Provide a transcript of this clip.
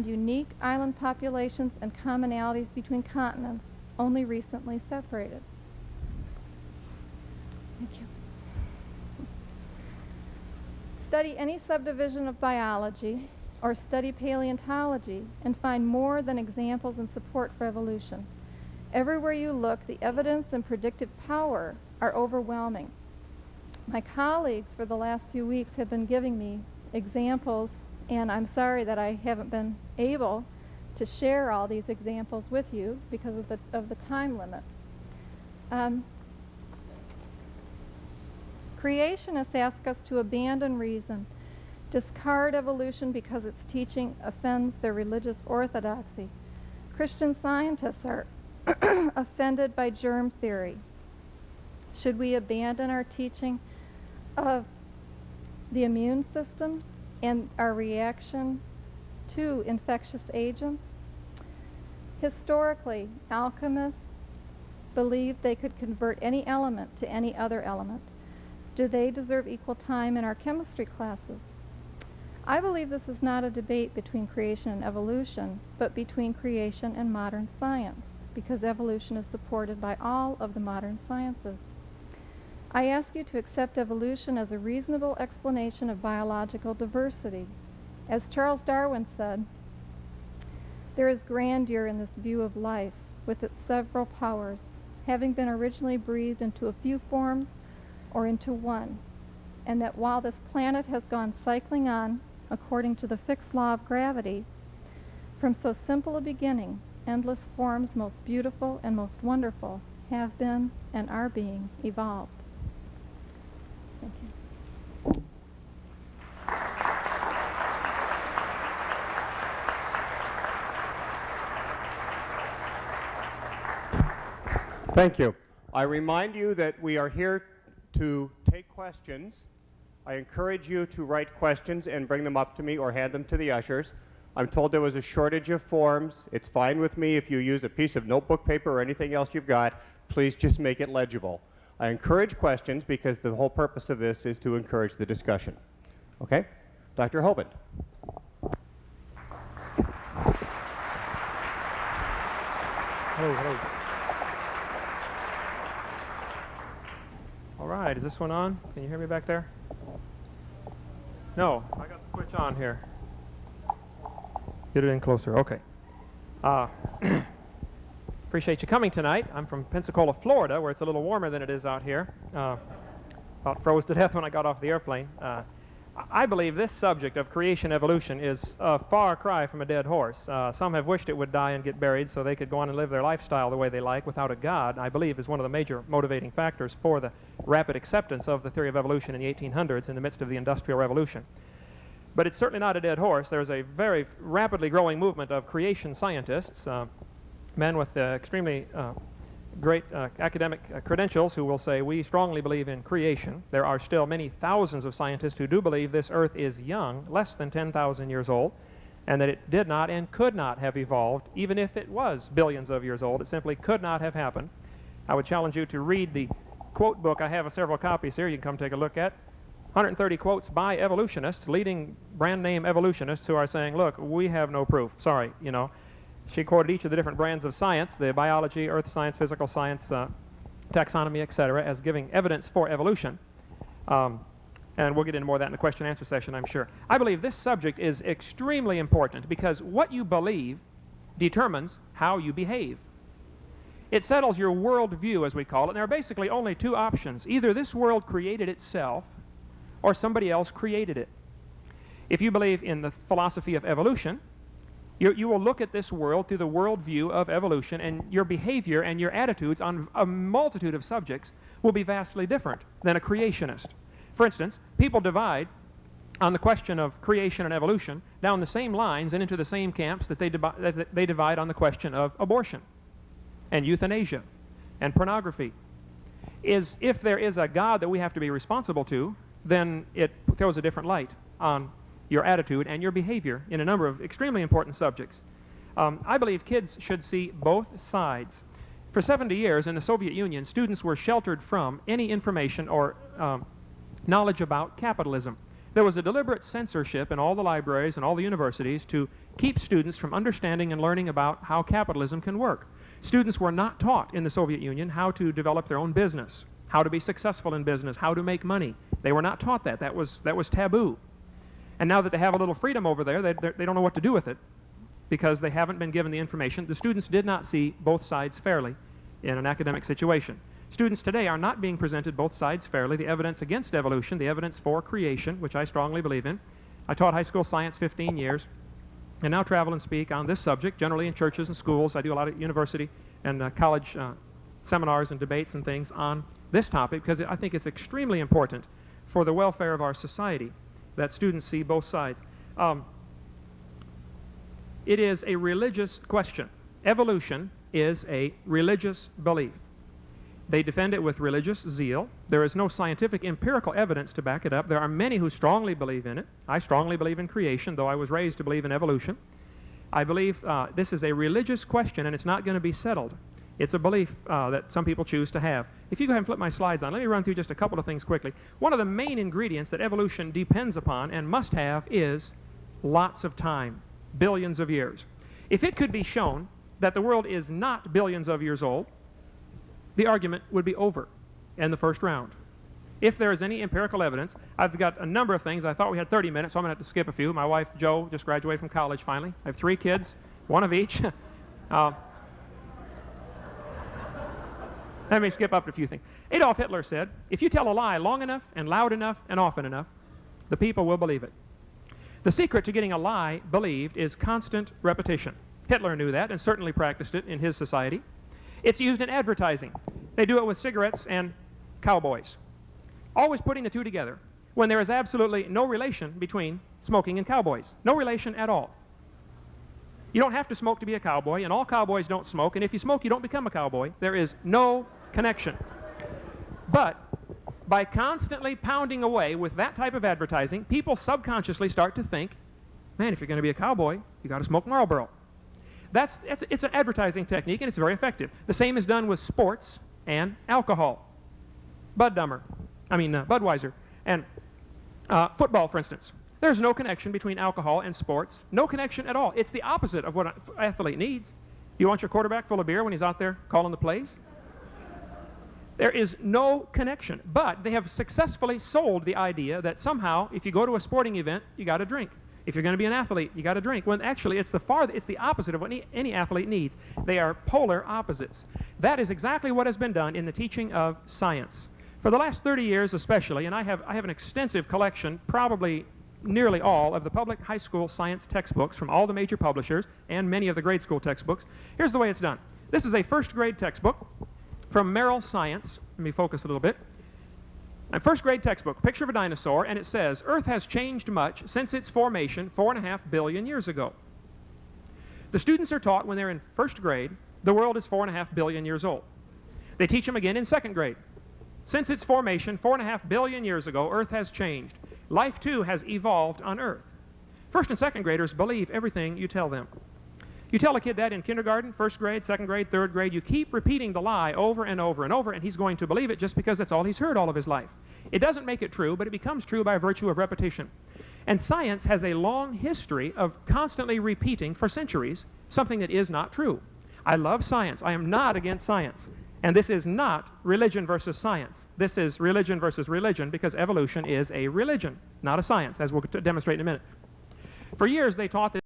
unique island populations and commonalities between continents only recently separated. Thank you. Study any subdivision of biology or study paleontology and find more than examples and support for evolution. Everywhere you look, the evidence and predictive power are overwhelming. My colleagues for the last few weeks have been giving me examples, and I'm sorry that I haven't been able to share all these examples with you because of the time limit. Creationists ask us to abandon reason, discard evolution because its teaching offends their religious orthodoxy. Christian scientists are offended by germ theory. Should we abandon our teaching of the immune system and our reaction to infectious agents? Historically, alchemists believed they could convert any element to any other element. Do they deserve equal time in our chemistry classes? I believe this is not a debate between creation and evolution, but between creation and modern science, because evolution is supported by all of the modern sciences. I ask you to accept evolution as a reasonable explanation of biological diversity. As Charles Darwin said, there is grandeur in this view of life, with its several powers, having been originally breathed into a few forms or into one, and that while this planet has gone cycling on according to the fixed law of gravity, from so simple a beginning, endless forms most beautiful and most wonderful have been and are being evolved. Thank you. Thank you. I remind you that we are here to take questions. I encourage you to write questions and bring them up to me or hand them to the ushers. I'm told there was a shortage of forms. It's fine with me if you use a piece of notebook paper or anything else you've got. Please just make it legible. I encourage questions because the whole purpose of this is to encourage the discussion. Okay? Dr. Hoban. Hello, hello. All right, is this one on? Can you hear me back there? No, I got the switch on here. Get it in closer, okay. Appreciate you coming tonight. I'm from Pensacola, Florida, where it's a little warmer than it is out here. About froze to death when I got off the airplane. I believe this subject of creation evolution is a far cry from a dead horse. Some have wished it would die and get buried so they could go on and live their lifestyle the way they like without a God. I believe is one of the major motivating factors for the rapid acceptance of the theory of evolution in the 1800s in the midst of the Industrial Revolution. But it's certainly not a dead horse. There's a very rapidly growing movement of creation scientists, men with extremely great academic credentials who will say, we strongly believe in creation. There are still many thousands of scientists who do believe this Earth is young, less than 10,000 years old, and that it did not and could not have evolved, even if it was billions of years old. It simply could not have happened. I would challenge you to read the quote book. I have several copies here you can come take a look at. 130 quotes by evolutionists, leading brand name evolutionists who are saying, look, we have no proof. Sorry, you know. She quoted each of the different brands of science, the biology, earth science, physical science, taxonomy, etc., as giving evidence for evolution. And we'll get into more of that in the question and answer session, I'm sure. I believe this subject is extremely important because what you believe determines how you behave. It settles your worldview, as we call it, and there are basically only two options. Either this world created itself or somebody else created it. If you believe in the philosophy of evolution, you will look at this world through the worldview of evolution, and your behavior and your attitudes on a multitude of subjects will be vastly different than a creationist. For instance, people divide on the question of creation and evolution down the same lines and into the same camps that they divide on the question of abortion and euthanasia and pornography. If there is a God that we have to be responsible to, then it throws a different light on your attitude and your behavior in a number of extremely important subjects. I believe kids should see both sides. For 70 years in the Soviet Union, students were sheltered from any information or knowledge about capitalism. There was a deliberate censorship in all the libraries and all the universities to keep students from understanding and learning about how capitalism can work. Students were not taught in the Soviet Union how to develop their own business, how to be successful in business, how to make money. They were not taught that. That was taboo. And now that they have a little freedom over there, they don't know what to do with it because they haven't been given the information. The students did not see both sides fairly in an academic situation. Students today are not being presented both sides fairly, the evidence against evolution, the evidence for creation, which I strongly believe in. I taught high school science 15 years and now travel and speak on this subject, generally in churches and schools. I do a lot of university and college seminars and debates and things on this topic because I think it's extremely important for the welfare of our society that students see both sides. It is a religious question. Evolution is a religious belief. They defend it with religious zeal. There is no scientific empirical evidence to back it up. There are many who strongly believe in it. I strongly believe in creation, though I was raised to believe in evolution. I believe this is a religious question, and it's not going to be settled. It's a belief that some people choose to have. If you go ahead and flip my slides on, let me run through just a couple of things quickly. One of the main ingredients that evolution depends upon and must have is lots of time, billions of years. If it could be shown that the world is not billions of years old, the argument would be over in the first round. If there is any empirical evidence, I've got a number of things. I thought we had 30 minutes, so I'm going to have to skip a few. My wife, Jo, just graduated from college finally. I have 3 kids, one of each. Let me skip up a few things. Adolf Hitler said, if you tell a lie long enough and loud enough and often enough, the people will believe it. The secret to getting a lie believed is constant repetition. Hitler knew that and certainly practiced it in his society. It's used in advertising. They do it with cigarettes and cowboys. Always putting the two together when there is absolutely no relation between smoking and cowboys. No relation at all. You don't have to smoke to be a cowboy, and all cowboys don't smoke, and if you smoke, you don't become a cowboy. There is no connection. But by constantly pounding away with that type of advertising, people subconsciously start to think, man, if you're going to be a cowboy, you got to smoke Marlboro. It's an advertising technique, and it's very effective. The same is done with sports and alcohol. Budweiser, and football, for instance. There's no connection between alcohol and sports. No connection at all. It's the opposite of what an athlete needs. You want your quarterback full of beer when he's out there calling the plays? There is no connection. But they have successfully sold the idea that somehow, if you go to a sporting event, you got to drink. If you're going to be an athlete, you got to drink. When actually, it's the opposite of what any athlete needs. They are polar opposites. That is exactly what has been done in the teaching of science. For the last 30 years especially, and I have an extensive collection, probably nearly all of the public high school science textbooks from all the major publishers and many of the grade school textbooks. Here's the way it's done. This is a first grade textbook from Merrill Science. Let me focus a little bit. A first grade textbook, picture of a dinosaur, and it says, Earth has changed much since its formation 4.5 billion years ago. The students are taught when they're in first grade, the world is 4.5 billion years old. They teach them again in second grade. Since its formation 4.5 billion years ago, Earth has changed. Life, too, has evolved on Earth. First and second graders believe everything you tell them. You tell a kid that in kindergarten, first grade, second grade, third grade, you keep repeating the lie over and over and over, and he's going to believe it just because that's all he's heard all of his life. It doesn't make it true, but it becomes true by virtue of repetition. And science has a long history of constantly repeating for centuries something that is not true. I love science. I am not against science. And this is not religion versus science. This is religion versus religion because evolution is a religion, not a science, as we'll demonstrate in a minute. For years, they taught that